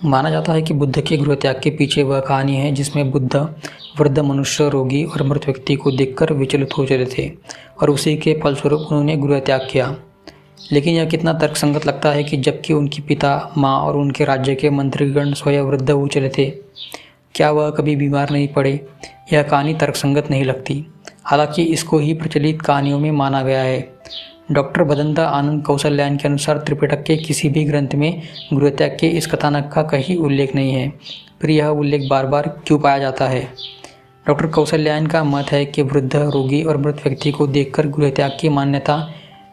माना जाता है कि बुद्ध के गृहत्याग के पीछे वह कहानी है जिसमें बुद्ध वृद्ध मनुष्य, रोगी और मृत व्यक्ति को देखकर विचलित हो चले थे और उसी के फलस्वरूप उन्होंने गृहत्याग किया। लेकिन यह कितना तर्कसंगत लगता है कि जबकि उनके पिता, माँ और उनके राज्य के मंत्रीगण स्वयं वृद्ध हो चले थे, क्या वह कभी बीमार नहीं पड़े? यह कहानी तर्कसंगत नहीं लगती, हालांकि इसको ही प्रचलित कहानियों में माना गया है। डॉक्टर भदंता आनंद कौशल्यान के अनुसार त्रिपिटक के किसी भी ग्रंथ में गृहत्याग के इस कथानक का कहीं उल्लेख नहीं है, फिर यह उल्लेख बार बार क्यों पाया जाता है? डॉक्टर कौशल्यान का मत है कि वृद्ध, रोगी और मृत व्यक्ति को देखकर गृहत्याग की मान्यता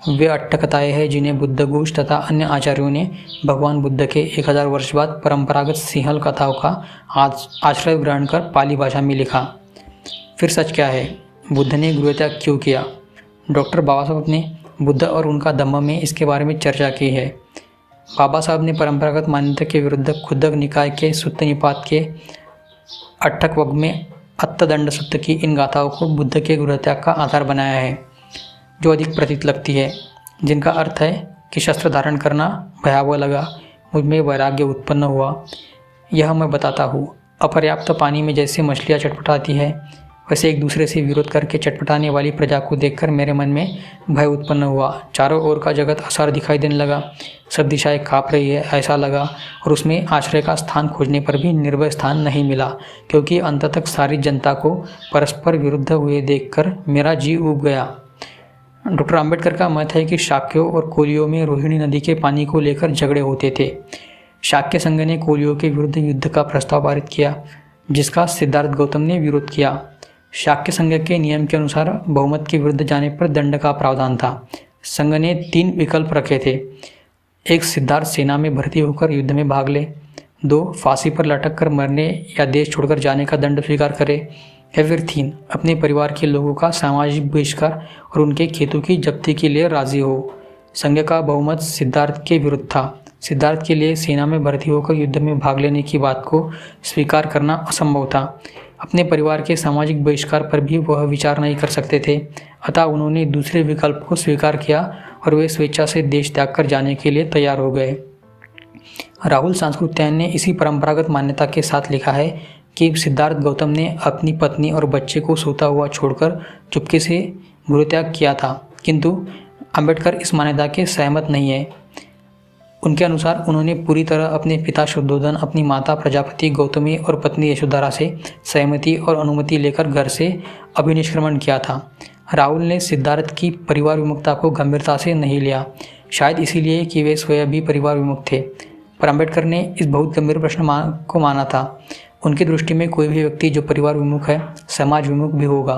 वे अट्टकथाएं हैं जिन्हें बुद्धघोष तथा अन्य आचार्यों ने भगवान बुद्ध के 1000 वर्ष बाद परंपरागत सिंहल कथाओं का आश्रय ग्रहण कर पाली भाषा में लिखा। फिर सच क्या है? बुद्ध ने गृहत्याग क्यों किया? डॉक्टर बाबा साहब ने बुद्ध और उनका धम्म में इसके बारे में चर्चा की है। बाबा साहब ने परंपरागत मान्यता के विरुद्ध खुद्दक निकाय के सुत्त निपात के अट्ठक वग में अत्तदंड सुत्त की इन गाथाओं को बुद्ध के गृहत्याग का आधार बनाया है, जो अधिक प्रतीत लगती है, जिनका अर्थ है कि शस्त्र धारण करना भयावह लगा, मुझ में वैराग्य उत्पन्न हुआ। यह मैं बताता हूँ। अपर्याप्त पानी में जैसे मछलियाँ चटपटाती है, वैसे एक दूसरे से विरोध करके चटपटाने वाली प्रजा को देखकर मेरे मन में भय उत्पन्न हुआ। चारों ओर का जगत असार दिखाई देने लगा, सब दिशाएं काँप रही है ऐसा लगा, और उसमें आश्रय का स्थान खोजने पर भी निर्भय स्थान नहीं मिला, क्योंकि अंत तक सारी जनता को परस्पर विरुद्ध हुए देखकर मेरा जी उब गया। डॉक्टर आम्बेडकर का मत है कि शाक्यों और कोलियों में रोहिणी नदी के पानी को लेकर झगड़े होते थे। शाक्य संघ ने कोलियों के विरुद्ध युद्ध का प्रस्ताव पारित किया, जिसका सिद्धार्थ गौतम ने विरोध किया। शाक्य संघ के नियम के अनुसार बहुमत के विरुद्ध जाने पर दंड का प्रावधान था। संघ ने 3 विकल्प रखे थे। 1, सिद्धार्थ सेना में भर्ती होकर युद्ध में भाग ले। 2, फांसी पर लटक कर मरने या देश छोड़कर जाने का दंड स्वीकार करे। या फिर 3, अपने परिवार के लोगों का सामाजिक बहिष्कार और उनके खेतों की जब्ती के लिए राजी हो। संघ का बहुमत सिद्धार्थ के विरुद्ध था। सिद्धार्थ के लिए सेना में भर्ती होकर युद्ध में भाग लेने की बात को स्वीकार करना असंभव था। अपने परिवार के सामाजिक बहिष्कार पर भी वह विचार नहीं कर सकते थे, अतः उन्होंने दूसरे विकल्प को स्वीकार किया और वे स्वेच्छा से देश त्याग कर जाने के लिए तैयार हो गए। राहुल सांस्कृत्यायन ने इसी परंपरागत मान्यता के साथ लिखा है कि सिद्धार्थ गौतम ने अपनी पत्नी और बच्चे को सोता हुआ छोड़कर चुपके से गृहत्याग किया था, किंतु अम्बेडकर इस मान्यता के सहमत नहीं है। उनके अनुसार उन्होंने पूरी तरह अपने पिता शुद्धोधन, अपनी माता प्रजापति गौतमी और पत्नी यशोधरा से सहमति और अनुमति लेकर घर से अभिनिष्क्रमण किया था। राहुल ने सिद्धार्थ की परिवार विमुखता को गंभीरता से नहीं लिया, शायद इसीलिए कि वे स्वयं भी परिवार विमुख थे, पर अम्बेडकर ने इस बहुत गंभीर प्रश्न को माना था। उनकी दृष्टि में कोई भी व्यक्ति जो परिवार विमुख है, समाज विमुख भी होगा,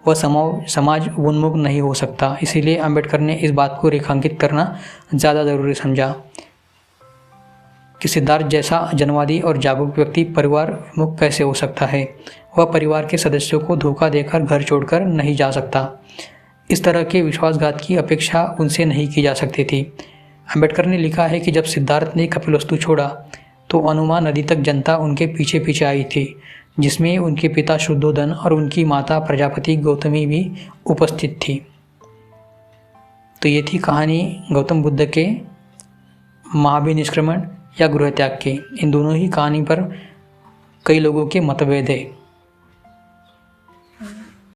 वह समाज उन्मुख नहीं हो सकता। इसीलिए अम्बेडकर ने इस बात को रेखांकित करना ज़्यादा ज़रूरी समझा कि सिद्धार्थ जैसा जनवादी और जागरूक व्यक्ति परिवार विमुख कैसे हो सकता है। वह परिवार के सदस्यों को धोखा देकर घर छोड़कर नहीं जा सकता। इस तरह के विश्वासघात की अपेक्षा उनसे नहीं की जा सकती थी। अम्बेडकर ने लिखा है कि जब सिद्धार्थ ने कपिलवस्तु छोड़ा तो अनुमा नदी तक जनता उनके पीछे पीछे आई थी, जिसमें उनके पिता शुद्धोधन और उनकी माता प्रजापति गौतमी भी उपस्थित थी। तो ये थी कहानी गौतम बुद्ध के महाभिनिष्क्रमण या गृहत्याग की। इन दोनों ही कहानी पर कई लोगों के मतभेद है।